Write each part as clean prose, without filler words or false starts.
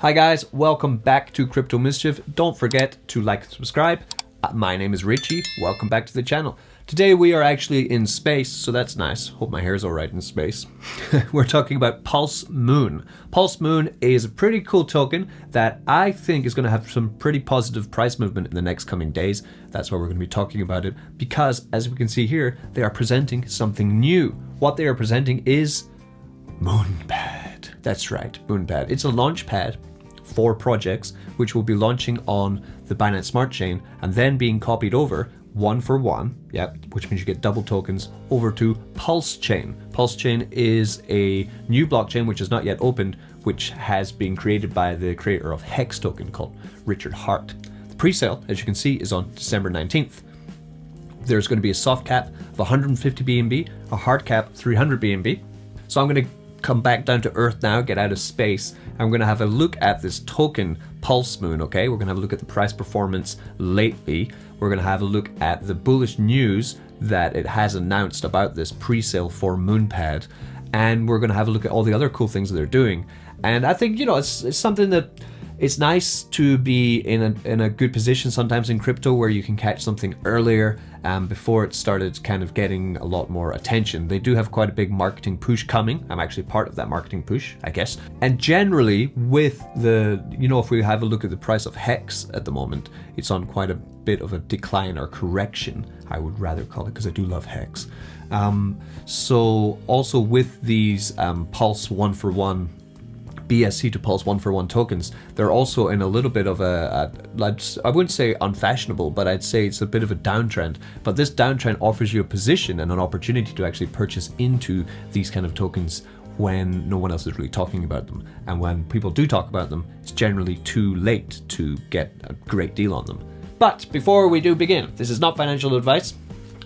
Hi guys, welcome back to Crypto Mischief. Don't forget to like and subscribe. My name is Richie. Welcome back to the channel. Today we are actually in space, so that's nice. Hope my hair is alright in space. We're talking about PulseMoon. PulseMoon is a pretty cool token that I think is going to have some pretty positive price movement in the next coming days. That's why we're going to be talking about it, because as we can see here, they are presenting something new. What they are presenting is MOONPAD. That's right, MOONPAD. It's a launchpad for projects which will be launching on the Binance Smart Chain and then being copied over one for one, which means you get double tokens over to PulseChain. PulseChain is a new blockchain which is not yet opened, which has been created by the creator of Hex token called Richard Hart. The pre-sale, as you can see, is on December 19th. There's going to be a soft cap of 150 BNB, a hard cap 300 BNB. So I'm going to come back down to earth now, get out of space. I'm going to have a look at this token PulseMoon, okay? We're going to have a look at the price performance lately. We're going to have a look at the bullish news that it has announced about this pre-sale for MOONPAD. And we're going to have a look at all the other cool things that they're doing. And I think, it's something that it's nice to be in a good position sometimes in crypto where you can catch something earlier before it started kind of getting a lot more attention. They do have quite a big marketing push coming. I'm actually part of that marketing push, I guess. And generally with the, if we have a look at the price of Hex at the moment, it's on quite a bit of a decline or correction, I would rather call it, because I do love Hex. So also with these Pulse 1-for-1 BSC to Pulse 1-for-1 tokens, they're also in a little bit of I wouldn't say unfashionable, but I'd say it's a bit of a downtrend. But this downtrend offers you a position and an opportunity to actually purchase into these kind of tokens when no one else is really talking about them. And when people do talk about them, it's generally too late to get a great deal on them. But before we do begin, this is not financial advice.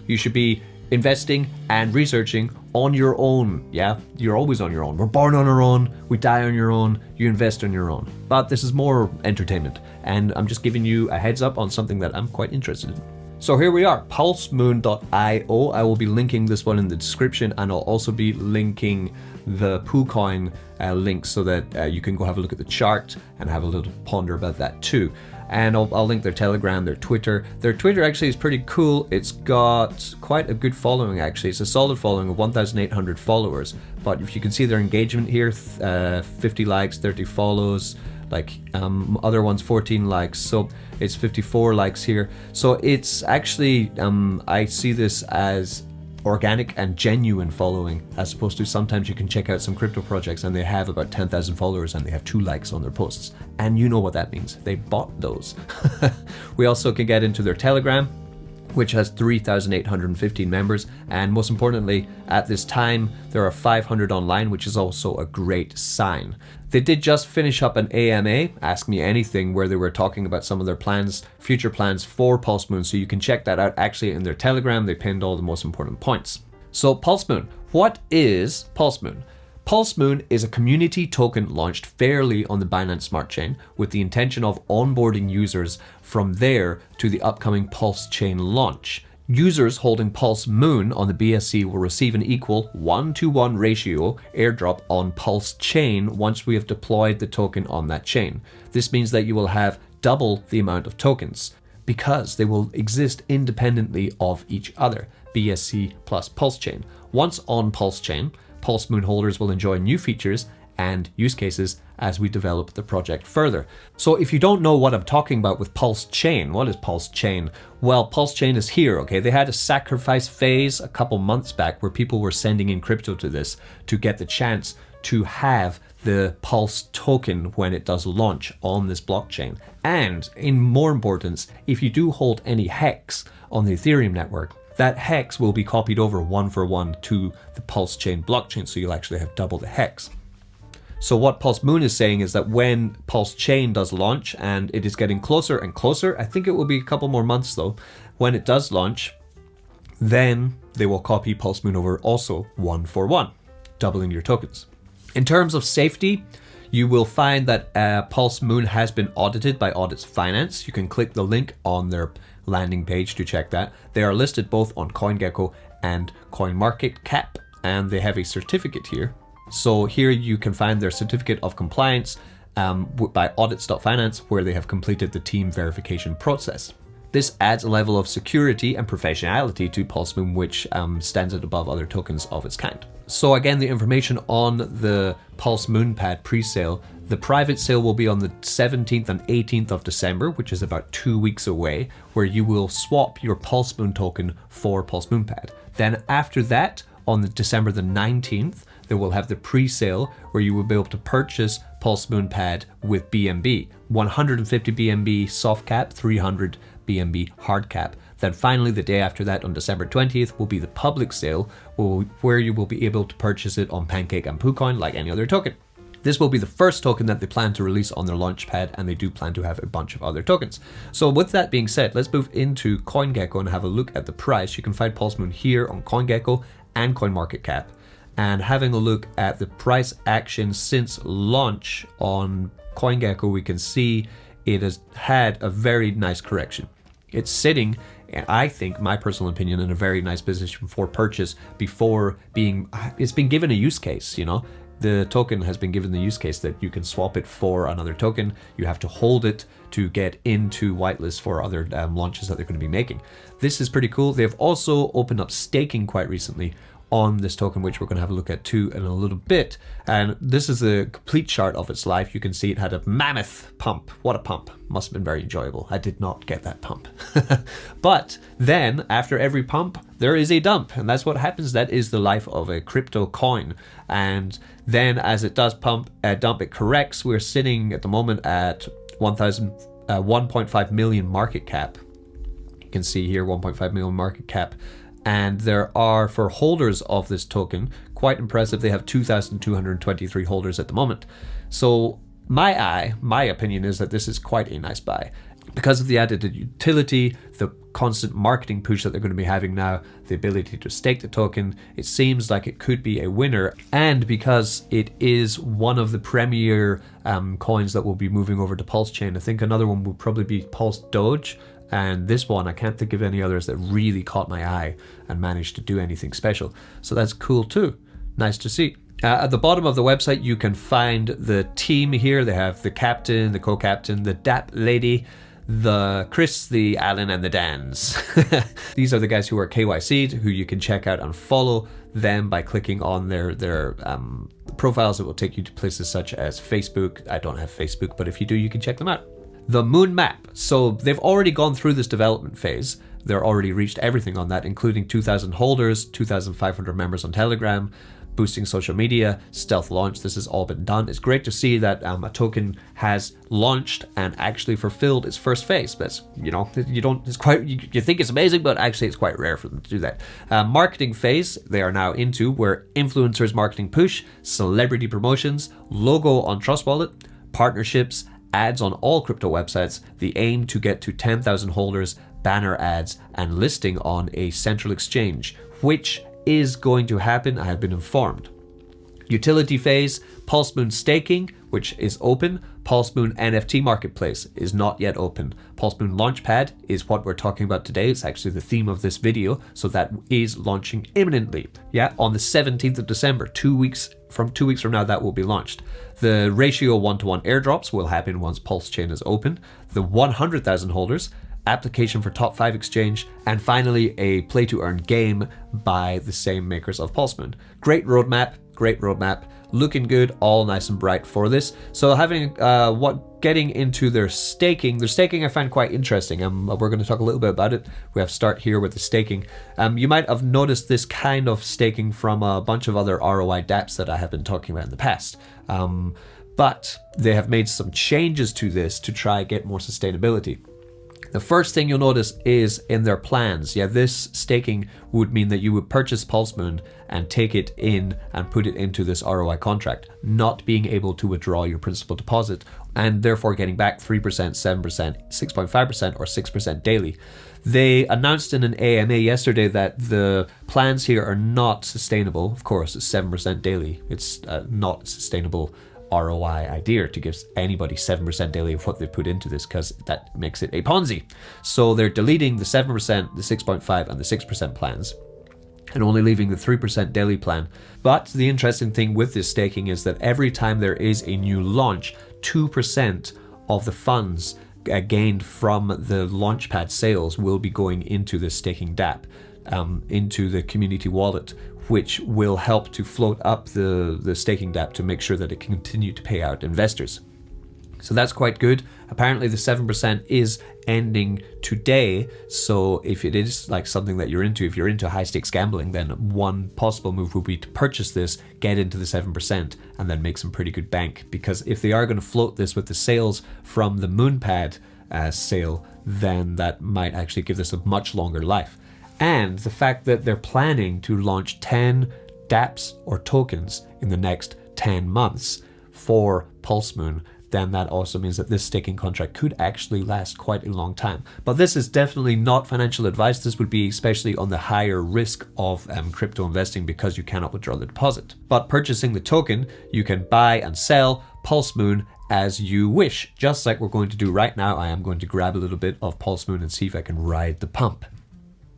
You should be investing and researching on your own. Yeah, you're always on your own. We're born on our own, we die on your own, you invest on your own. But this is more entertainment, and I'm just giving you a heads up on something that I'm quite interested in. So here we are, pulsemoon.io. I will be linking this one in the description, and I'll also be linking the PooCoin link so that you can go have a look at the chart and have a little ponder about that too. And I'll link their Telegram, their Twitter. Their Twitter actually is pretty cool. It's got quite a good following actually. It's a solid following of 1,800 followers. But if you can see their engagement here, 50 likes, 30 follows, other ones 14 likes. So it's 54 likes here. So it's actually, I see this as organic and genuine following, as opposed to sometimes you can check out some crypto projects and they have about 10,000 followers and they have 2 likes on their posts, and you know what that means, they bought those. We also can get into their Telegram, which has 3,815 members, and most importantly, at this time there are 500 online, which is also a great sign. They did just finish up an AMA, Ask Me Anything, where they were talking about some of their plans, future plans for PulseMoon, so you can check that out actually in their Telegram. They pinned all the most important points. So PulseMoon, what is PulseMoon? PulseMoon is a community token launched fairly on the Binance Smart Chain with the intention of onboarding users from there to the upcoming PulseChain launch. Users holding PulseMoon on the BSC will receive an equal 1-to-1 ratio airdrop on PulseChain once we have deployed the token on that chain. This means that you will have double the amount of tokens because they will exist independently of each other, BSC plus PulseChain. Once on PulseChain, PulseMoon holders will enjoy new features and use cases as we develop the project further. So if you don't know what I'm talking about with PulseChain, what is PulseChain? Well, PulseChain is here, okay? They had a sacrifice phase a couple months back where people were sending in crypto to this to get the chance to have the Pulse token when it does launch on this blockchain. And in more importance, if you do hold any Hex on the Ethereum network, that Hex will be copied over 1-for-1 to the PulseChain blockchain, so you'll actually have double the Hex. So what PulseMoon is saying is that when PulseChain does launch, and it is getting closer and closer, I think it will be a couple more months though, when it does launch, then they will copy PulseMoon over also 1-for-1, doubling your tokens. In terms of safety, you will find that PulseMoon has been audited by Audits Finance. You can click the link on their landing page to check that. They are listed both on CoinGecko and CoinMarketCap, and they have a certificate here. So here you can find their certificate of compliance by audits.finance, where they have completed the team verification process. This adds a level of security and professionality to PulseMoon, which stands it above other tokens of its kind. So again, the information on the PulseMoonPad presale, the private sale will be on the 17th and 18th of December, which is about 2 weeks away, where you will swap your PulseMoon token for PulseMoonPad. Then after that, on December the 19th, they will have the pre-sale where you will be able to purchase PulseMoonPad with BNB, 150 BNB soft cap, 300 BNB hard cap. Then finally, the day after that, on December 20th, will be the public sale where you will be able to purchase it on Pancake and PooCoin like any other token. This will be the first token that they plan to release on their Launchpad, and they do plan to have a bunch of other tokens. So with that being said, let's move into CoinGecko and have a look at the price. You can find PulseMoon here on CoinGecko and CoinMarketCap. And having a look at the price action since launch on CoinGecko, we can see it has had a very nice correction. It's sitting, I think, my personal opinion, in a very nice position for purchase before it's been given a use case, you know. The token has been given the use case that you can swap it for another token. You have to hold it to get into whitelist for other launches that they're going to be making. This is pretty cool. They've also opened up staking quite recently on this token, which we're going to have a look at too in a little bit. And this is a complete chart of its life. You can see it had a mammoth pump. What a pump. Must have been very enjoyable. I did not get that pump. But then after every pump, there is a dump. And that's what happens. That is the life of a crypto coin. And then as it does dump, it corrects. We're sitting at the moment at 1.5 million market cap. You can see here 1.5 million market cap. And there are, for holders of this token, quite impressive. They have 2,223 holders at the moment. So my opinion is that this is quite a nice buy. Because of the added utility, the constant marketing push that they're going to be having now, the ability to stake the token, it seems like it could be a winner. And because it is one of the premier coins that will be moving over to PulseChain, I think another one will probably be Pulse Doge. And this one, I can't think of any others that really caught my eye and managed to do anything special. So that's cool too. Nice to see. At the bottom of the website, you can find the team here. They have the captain, the co-captain, the DAP lady, the Chris, the Alan, and the Dans. These are the guys who are KYC'd, who you can check out and follow them by clicking on their profiles. It will take you to places such as Facebook. I don't have Facebook, but if you do, you can check them out. The Moon map. So they've already gone through this development phase. They're already reached everything on that, including 2,000 holders, 2,500 members on Telegram, boosting social media, stealth launch. This has all been done. It's great to see that a token has launched and actually fulfilled its first phase. That's, you know, you think it's amazing, but actually it's quite rare for them to do that. Marketing phase, they are now into, where influencers marketing push, celebrity promotions, logo on Trust Wallet, partnerships, ads on all crypto websites, the aim to get to 10,000 holders, banner ads, and listing on a central exchange, which is going to happen, I have been informed. Utility phase, PulseMoon staking, which is open. PulseMoon NFT marketplace is not yet open. PulseMoon Launchpad is what we're talking about today. It's actually the theme of this video, so that is launching imminently. Yeah, on the 17th of December, 2 weeks from now, that will be launched. The ratio 1-to-1 airdrops will happen once PulseChain is open. The 100,000 holders, application for top 5 exchange, and finally a play to earn game by the same makers of PulseMoon. Great roadmap, looking good, all nice and bright for this. So getting into their staking I find quite interesting. We're going to talk a little bit about it. We have to start here with the staking. You might have noticed this kind of staking from a bunch of other ROI dApps that I have been talking about in the past. But they have made some changes to this to try get more sustainability. The first thing you'll notice is in their plans. Yeah, this staking would mean that you would purchase PulseMoon and take it in and put it into this ROI contract, not being able to withdraw your principal deposit and therefore getting back 3%, 7%, 6.5%, or 6% daily. They announced in an AMA yesterday that the plans here are not sustainable. Of course, it's 7% daily. It's not sustainable ROI idea to give anybody 7% daily of what they put into this, because that makes it a Ponzi. So they're deleting the 7%, the 6.5, and the 6% plans, and only leaving the 3% daily plan. But the interesting thing with this staking is that every time there is a new launch, 2% of the funds gained from the Launchpad sales will be going into the staking dApp, into the community wallet, which will help to float up the staking dApp to make sure that it can continue to pay out investors. So that's quite good. Apparently the 7% is ending today. So if it is like something that you're into, if you're into high stakes gambling, then one possible move would be to purchase this, get into the 7%, and then make some pretty good bank. Because if they are going to float this with the sales from the MOONPAD sale, then that might actually give this a much longer life. And the fact that they're planning to launch 10 dApps or tokens in the next 10 months for PulseMoon, then that also means that this staking contract could actually last quite a long time. But this is definitely not financial advice. This would be especially on the higher risk of crypto investing because you cannot withdraw the deposit. But purchasing the token, you can buy and sell PulseMoon as you wish. Just like we're going to do right now, I am going to grab a little bit of PulseMoon and see if I can ride the pump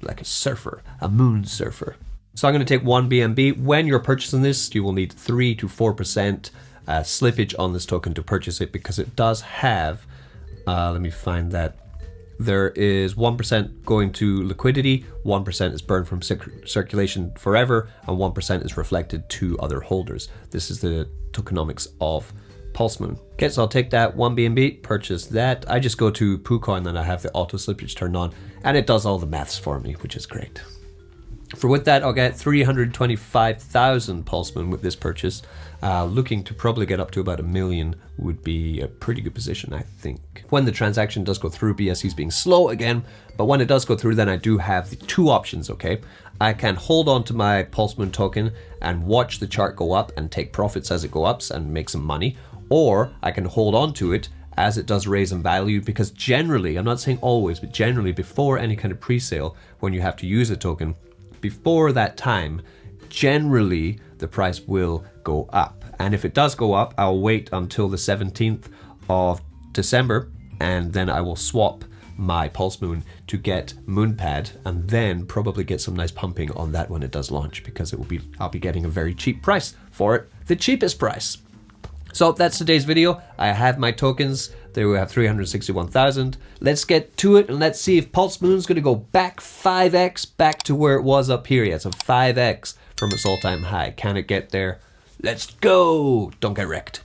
like a surfer, a moon surfer. So I'm going to take 1 BNB. When you're purchasing this, you will need 3 to 4% slippage on this token to purchase it, because it does have, let me find that, there is 1% going to liquidity, 1% is burned from circulation forever, and 1% is reflected to other holders. This is the tokenomics of PulseMoon. Okay, so I'll take that 1 BNB, purchase that. I just go to PooCoin and I have the auto slippage turned on, and it does all the maths for me, which is great. For with that, I'll get 325,000 PulseMoon with this purchase. Looking to probably get up to about 1 million would be a pretty good position, I think. When the transaction does go through, BSC is being slow again, but when it does go through, then I do have the 2 options, okay? I can hold on to my PulseMoon token and watch the chart go up and take profits as it goes up and make some money, or I can hold on to it as it does raise in value, because generally, I'm not saying always, but generally before any kind of pre-sale, when you have to use a token, before that time, generally the price will go up. And if it does go up, I'll wait until the 17th of December, and then I will swap my PulseMoon to get MOONPAD, and then probably get some nice pumping on that when it does launch, because I'll be getting a very cheap price for it, the cheapest price. So that's today's video. I have my tokens. There we have 361,000. Let's get to it and let's see if PulseMoon's going to go back 5x back to where it was up here. Yeah, so 5x from its all-time high. Can it get there? Let's go. Don't get wrecked.